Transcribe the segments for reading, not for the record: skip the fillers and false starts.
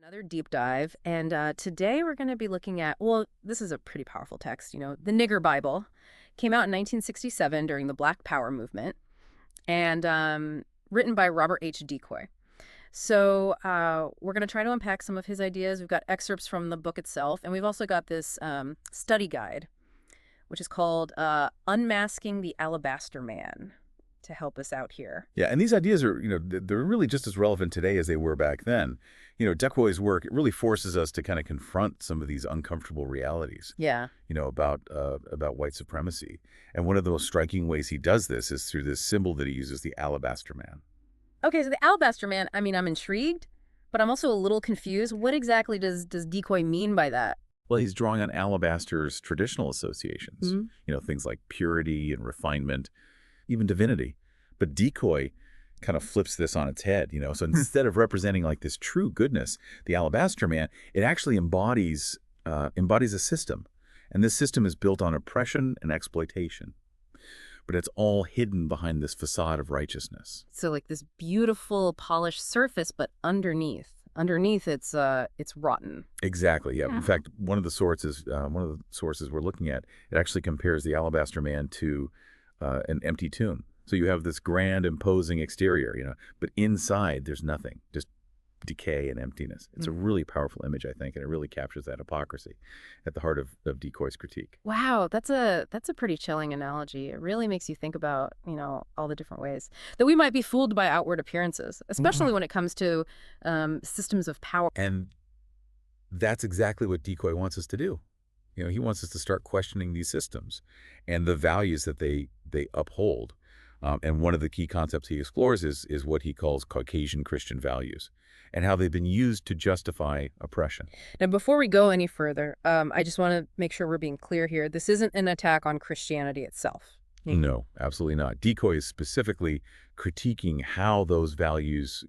Another deep dive, and today we're going to be looking at, well, this is a pretty powerful text, the Nigger Bible. Came out in 1967 during the Black Power movement, and written by Robert H. deCoy. So we're going to try to unpack some of his ideas. We've got excerpts from the book itself, and we've also got this study guide, which is called Unmasking the Alabaster Man, to help us out here. Yeah, and these ideas are, they're really just as relevant today as they were back then. deCoy's work, it really forces us to kind of confront some of these uncomfortable realities. Yeah. About white supremacy. And one of the most striking ways he does this is through this symbol that he uses, the Alabaster Man. Okay, so the Alabaster Man, I'm intrigued, but I'm also a little confused. What exactly does deCoy mean by that? Well, he's drawing on alabaster's traditional associations. Things like purity and refinement, even divinity. But deCoy kind of flips this on its head, So instead of representing like this true goodness, the Alabaster Man, it actually embodies a system. And this system is built on oppression and exploitation. But it's all hidden behind this facade of righteousness. So like this beautiful polished surface, but underneath it's rotten. Exactly. Yeah. In fact, one of the sources we're looking at, it actually compares the Alabaster Man to an empty tomb. So you have this grand, imposing exterior, but inside there's nothing, just decay and emptiness. It's a really powerful image, I think, and it really captures that hypocrisy at the heart of deCoy's critique. Wow, that's a pretty chilling analogy. It really makes you think about, all the different ways that we might be fooled by outward appearances, especially when it comes to systems of power. And that's exactly what deCoy wants us to do. He wants us to start questioning these systems and the values that they uphold. And one of the key concepts he explores is what he calls Caucasian Christian values and how they've been used to justify oppression. Now, before we go any further, I just want to make sure we're being clear here. This isn't an attack on Christianity itself. No, absolutely not. deCoy is specifically critiquing how those values,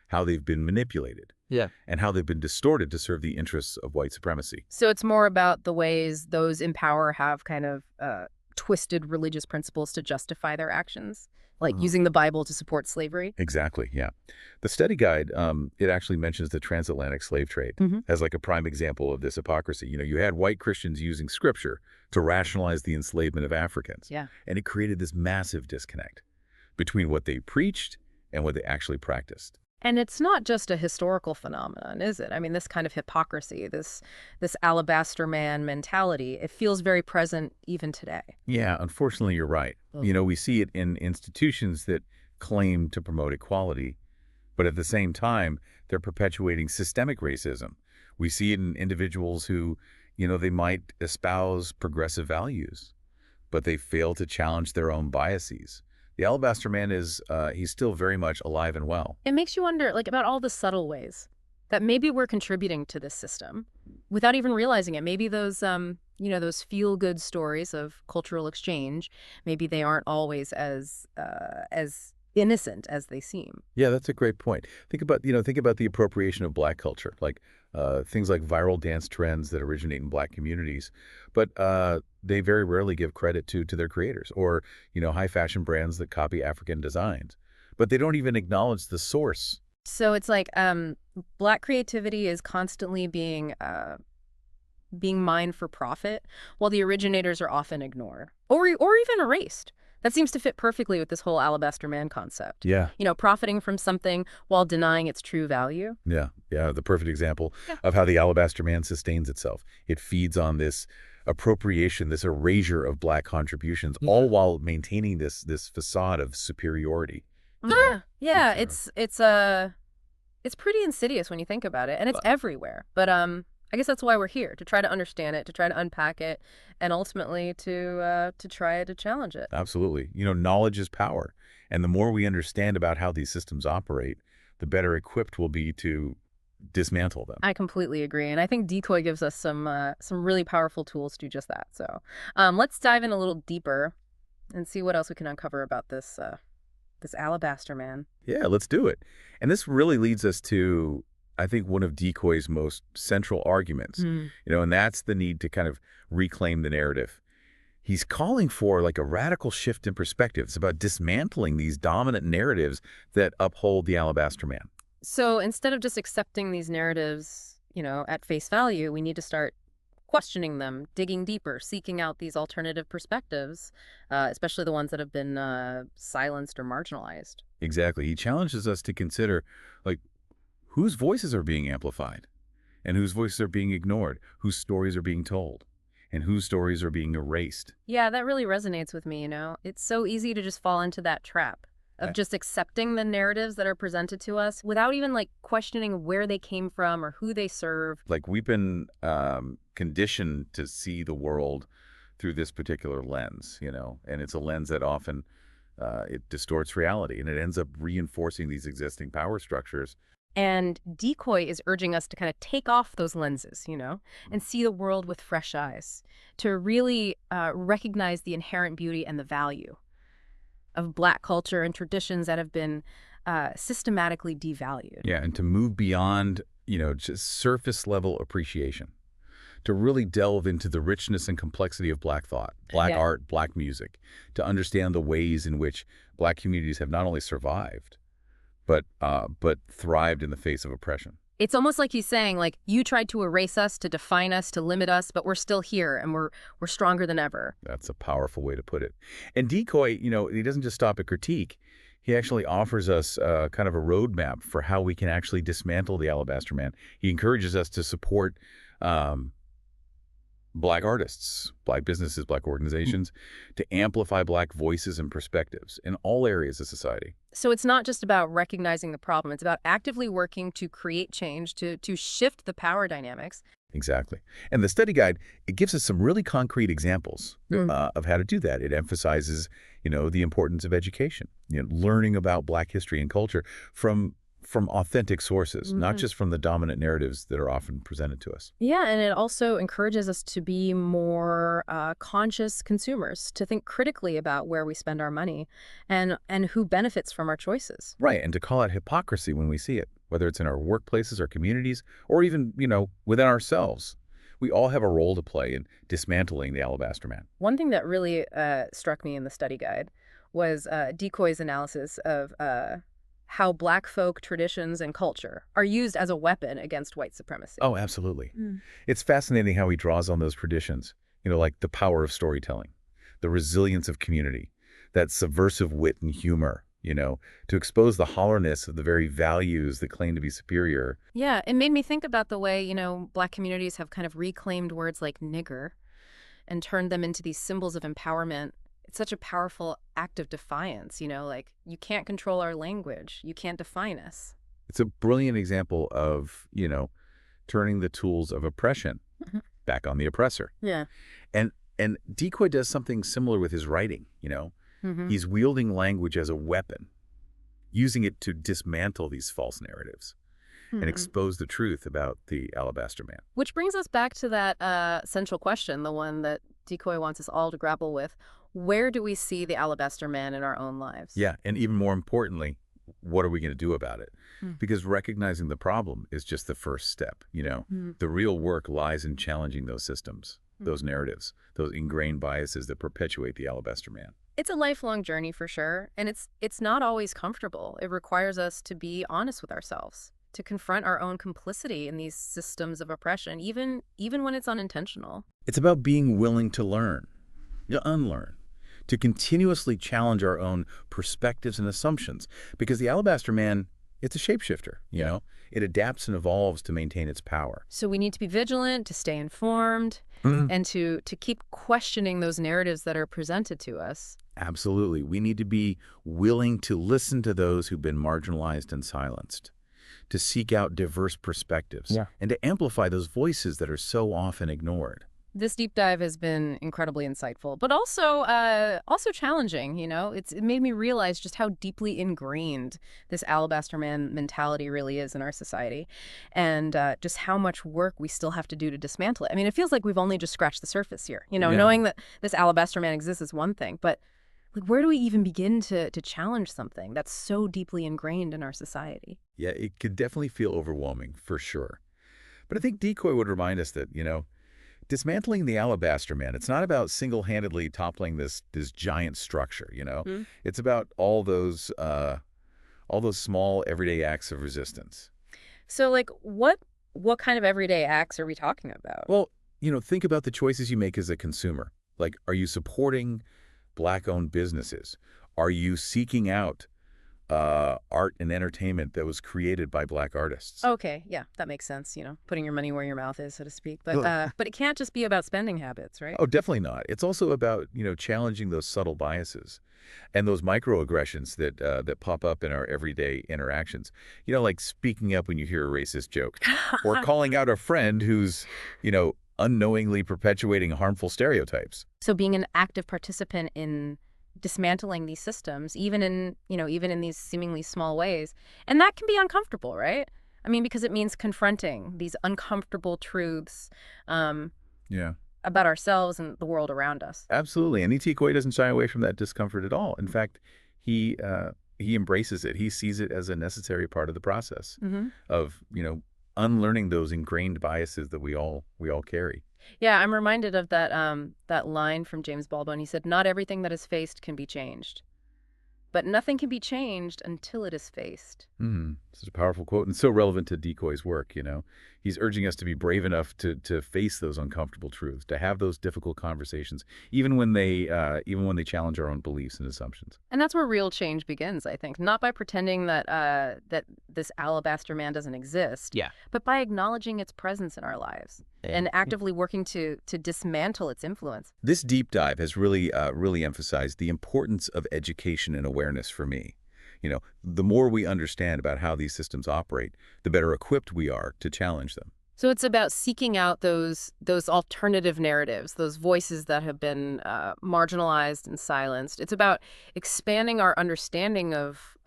how they've been manipulated. Yeah. And how they've been distorted to serve the interests of white supremacy. So it's more about the ways those in power have kind of twisted religious principles to justify their actions, like using the Bible to support slavery. Exactly, yeah. The study guide, it actually mentions the transatlantic slave trade as like a prime example of this hypocrisy. You had white Christians using scripture to rationalize the enslavement of Africans. Yeah. And it created this massive disconnect between what they preached and what they actually practiced. And it's not just a historical phenomenon, is it? I mean, this kind of hypocrisy, this Alabaster Man mentality, it feels very present even today. Yeah, unfortunately, you're right. We see it in institutions that claim to promote equality, but at the same time, they're perpetuating systemic racism. We see it in individuals who, they might espouse progressive values, but they fail to challenge their own biases. The Alabaster Man he's still very much alive and well. It makes you wonder, about all the subtle ways that maybe we're contributing to this system without even realizing it. Maybe those, those feel-good stories of cultural exchange, maybe they aren't always as innocent as they seem. Yeah, that's a great point. Think about the appropriation of Black culture, like things like viral dance trends that originate in Black communities, but they very rarely give credit to their creators, or high fashion brands that copy African designs, but they don't even acknowledge the source. So it's like Black creativity is constantly being mined for profit, while the originators are often ignored or even erased. That seems to fit perfectly with this whole Alabaster Man concept. Yeah. Profiting from something while denying its true value. Yeah. The perfect example of how the Alabaster Man sustains itself. It feeds on this appropriation, this erasure of Black contributions, all while maintaining this facade of superiority. Yeah. It's pretty insidious when you think about it, and it's everywhere. But I guess that's why we're here, to try to understand it, to try to unpack it, and ultimately to try to challenge it. Absolutely. Knowledge is power. And the more we understand about how these systems operate, the better equipped we'll be to dismantle them. I completely agree. And I think deCoy gives us some really powerful tools to do just that. So let's dive in a little deeper and see what else we can uncover about this Alabaster Man. Yeah, let's do it. And this really leads us to, I think, one of deCoy's most central arguments, and that's the need to kind of reclaim the narrative. He's calling for like a radical shift in perspective. It's about dismantling these dominant narratives that uphold the Alabaster Man. So instead of just accepting these narratives, at face value, we need to start questioning them, digging deeper, seeking out these alternative perspectives, especially the ones that have been silenced or marginalized. Exactly. He challenges us to consider, like, whose voices are being amplified and whose voices are being ignored, whose stories are being told, and whose stories are being erased. Yeah, that really resonates with me. It's so easy to just fall into that trap of just accepting the narratives that are presented to us without even like questioning where they came from or who they serve. Like, we've been conditioned to see the world through this particular lens, and it's a lens that often it distorts reality, and it ends up reinforcing these existing power structures. And deCoy is urging us to kind of take off those lenses, and see the world with fresh eyes, to really recognize the inherent beauty and the value of Black culture and traditions that have been systematically devalued. Yeah, and to move beyond, just surface level appreciation, to really delve into the richness and complexity of Black thought, Black art, Black music, to understand the ways in which Black communities have not only survived, but thrived in the face of oppression. It's almost like he's saying, like, you tried to erase us, to define us, to limit us, but we're still here and we're stronger than ever. That's a powerful way to put it. And deCoy, he doesn't just stop at critique. He actually offers us kind of a roadmap for how we can actually dismantle the Alabaster Man. He encourages us to support Black artists, Black businesses, Black organizations, to amplify Black voices and perspectives in all areas of society. So it's not just about recognizing the problem. It's about actively working to create change, to shift the power dynamics. Exactly. And the study guide, it gives us some really concrete examples of how to do that. It emphasizes, the importance of education, learning about Black history and culture from authentic sources, not just from the dominant narratives that are often presented to us. Yeah, and it also encourages us to be more conscious consumers, to think critically about where we spend our money and who benefits from our choices. Right, and to call out hypocrisy when we see it, whether it's in our workplaces, our communities, or even, within ourselves. We all have a role to play in dismantling the Alabaster Man. One thing that really struck me in the study guide was deCoy's analysis of how Black folk traditions and culture are used as a weapon against white supremacy. Oh, absolutely. It's fascinating how he draws on those traditions, like the power of storytelling, the resilience of community, that subversive wit and humor, to expose the hollowness of the very values that claim to be superior. Yeah, it made me think about the way, Black communities have kind of reclaimed words like nigger and turned them into these symbols of empowerment. It's such a powerful act of defiance, like, you can't control our language. You can't define us. It's a brilliant example of, turning the tools of oppression back on the oppressor. Yeah. And deCoy does something similar with his writing, He's wielding language as a weapon, using it to dismantle these false narratives and expose the truth about the Alabaster Man. Which brings us back to that central question, the one that deCoy wants us all to grapple with. Where do we see the Alabaster Man in our own lives? Yeah, and even more importantly, what are we going to do about it? Because recognizing the problem is just the first step, The real work lies in challenging those systems, those narratives, those ingrained biases that perpetuate the Alabaster Man. It's a lifelong journey for sure, and it's not always comfortable. It requires us to be honest with ourselves, to confront our own complicity in these systems of oppression, even when it's unintentional. It's about being willing to learn, to unlearn, to continuously challenge our own perspectives and assumptions, because the Alabaster Man, it's a shapeshifter, It adapts and evolves to maintain its power. So we need to be vigilant, to stay informed, and to keep questioning those narratives that are presented to us. Absolutely. We need to be willing to listen to those who've been marginalized and silenced, to seek out diverse perspectives, and to amplify those voices that are so often ignored. This deep dive has been incredibly insightful, but also challenging. It made me realize just how deeply ingrained this Alabaster Man mentality really is in our society, and just how much work we still have to do to dismantle it. I mean, it feels like we've only just scratched the surface here. Knowing that this Alabaster Man exists is one thing, but like, where do we even begin to challenge something that's so deeply ingrained in our society? Yeah, it could definitely feel overwhelming, for sure. But I think deCoy would remind us that, dismantling the Alabaster Man, it's not about single-handedly toppling this giant structure, It's about all those All those small, everyday acts of resistance. So, like, what kind of everyday acts are we talking about? Well, think about the choices you make as a consumer. Like, are you supporting Black-owned businesses? Are you seeking out art and entertainment that was created by Black artists? Okay, yeah, that makes sense, putting your money where your mouth is, so to speak. But Well, but it can't just be about spending habits, right? oh, definitely not. It's also about, challenging those subtle biases and those microaggressions that pop up in our everyday interactions. Like speaking up when you hear a racist joke or calling out a friend who's, unknowingly perpetuating harmful stereotypes. So being an active participant in dismantling these systems, even in these seemingly small ways, and that can be uncomfortable, right? I mean, because it means confronting these uncomfortable truths um, Yeah. about ourselves and the world around us. Absolutely. And deCoy doesn't shy away from that discomfort at all. In fact, he embraces it. He sees it as a necessary part of the process Hmm. of, unlearning those ingrained biases that we all carry. Yeah, I'm reminded of that line from James Baldwin. He said, "Not everything that is faced can be changed, but nothing can be changed until it is faced." Such a powerful quote and so relevant to deCoy's work. He's urging us to be brave enough to face those uncomfortable truths, to have those difficult conversations, even when they challenge our own beliefs and assumptions. And that's where real change begins, I think. Not by pretending that this alabaster man doesn't exist, Yeah. but by acknowledging its presence in our lives and actively working to dismantle its influence. This deep dive has really emphasized the importance of education and awareness for me. The more we understand about how these systems operate, the better equipped we are to challenge them. So it's about seeking out those alternative narratives, those voices that have been marginalized and silenced. It's about expanding our understanding of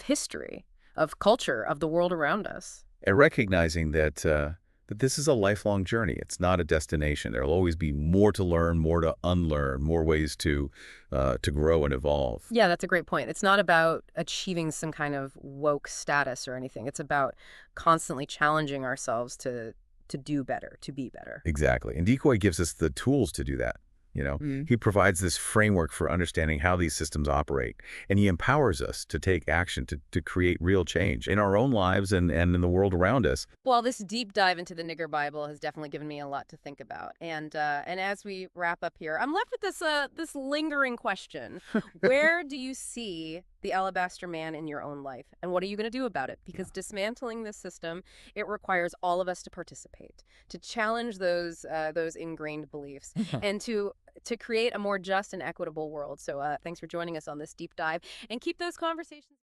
history, of culture, of the world around us. And recognizing that this is a lifelong journey. It's not a destination. There'll always be more to learn, more to unlearn, more ways to grow and evolve. Yeah, that's a great point. It's not about achieving some kind of woke status or anything. It's about constantly challenging ourselves to do better, to be better. Exactly. And deCoy gives us the tools to do that. Mm. He provides this framework for understanding how these systems operate, and he empowers us to take action to create real change in our own lives and in the world around us. Well, this deep dive into the Nigger Bible has definitely given me a lot to think about. And as we wrap up here, I'm left with this lingering question: where do you see the Alabaster Man in your own life, and what are you going to do about it? Because dismantling this system, it requires all of us to participate, to challenge those ingrained beliefs, and to create a more just and equitable world. So thanks for joining us on this deep dive, and keep those conversations.